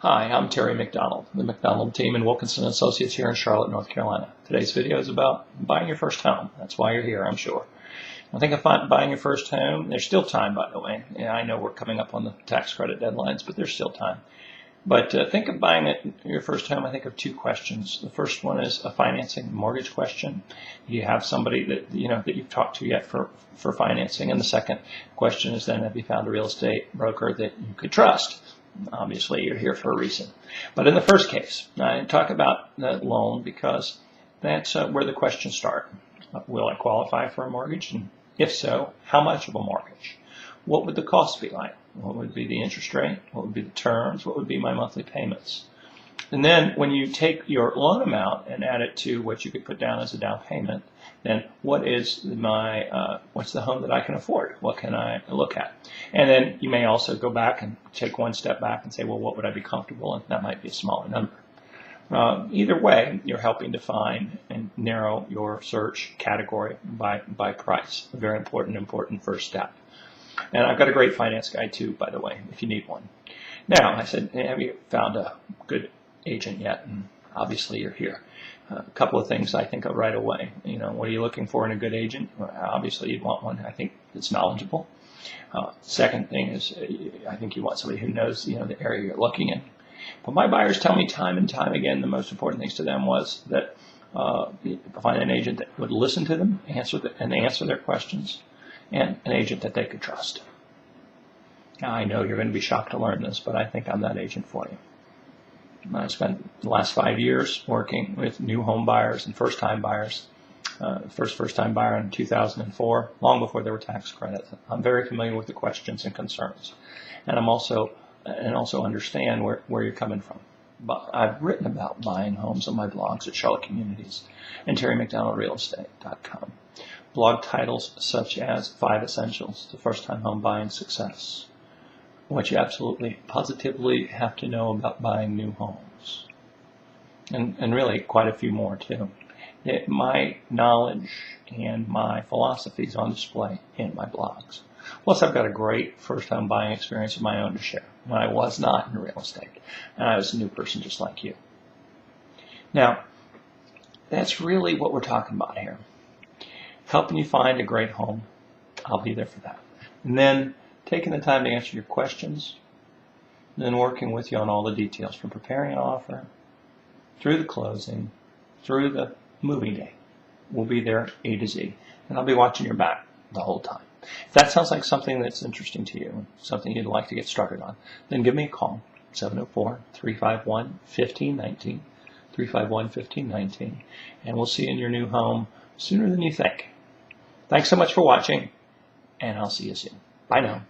Hi, I'm Terry McDonald, the McDonald team in Wilkinson Associates here in Charlotte, North Carolina. Today's video is about buying your first home. That's why you're here, I'm sure. I think of buying your first home. There's still time, by the way. Yeah, I know we're coming up on the tax credit deadlines, but there's still time. But think of buying your first home. I think of two questions. The first one is a financing mortgage question. Do you have somebody that that you've talked to yet for financing? And the second question is then, have you found a real estate broker that you could trust? Obviously, you're here for a reason. But in the first case, I talk about the loan because that's where the questions start. Will I qualify for a mortgage? And if so, how much of a mortgage? What would the cost be like? What would be the interest rate? What would be the terms? What would be my monthly payments? And then when you take your loan amount and add it to what you could put down as a down payment, then what is what's the home that I can afford? What can I look at? And then you may also go back and take one step back and say, well, what would I be comfortable in? That might be a smaller number. Either way, you're helping to find and narrow your search category by price. A very important first step. And I've got a great finance guide too, by the way, if you need one. Now, I said, have you found a good agent yet? And obviously you're here. A couple of things I think of right away. What are you looking for in a good agent? Well, obviously you'd want one, I think, that's knowledgeable. Second thing is, I think you want somebody who knows, the area you're looking in. But my buyers tell me time and time again, the most important things to them was that find an agent that would listen to them, answer their questions, and an agent that they could trust. Now, I know you're going to be shocked to learn this, but I think I'm that agent for you. I spent the last 5 years working with new home buyers and first-time buyers. First-time buyer in 2004, long before there were tax credits. I'm very familiar with the questions and concerns, and also understand where you're coming from. But I've written about buying homes on my blogs at Charlotte Communities and TerryMcDonaldRealEstate.com. Blog titles such as 5 Essentials to First-Time Home Buying Success. What you absolutely, positively have to know about buying new homes. And really quite a few more too. My knowledge and my philosophies on display in my blogs. Plus, I've got a great first-time buying experience of my own to share when I was not in real estate, and I was a new person just like you. Now, that's really what we're talking about here. Helping you find a great home. I'll be there for that. And then taking the time to answer your questions, and then working with you on all the details from preparing an offer, through the closing, through the moving day. We'll be there A to Z, and I'll be watching your back the whole time. If that sounds like something that's interesting to you, something you'd like to get started on, then give me a call, 704-351-1519, 351-1519, and we'll see you in your new home sooner than you think. Thanks so much for watching, and I'll see you soon. Bye now.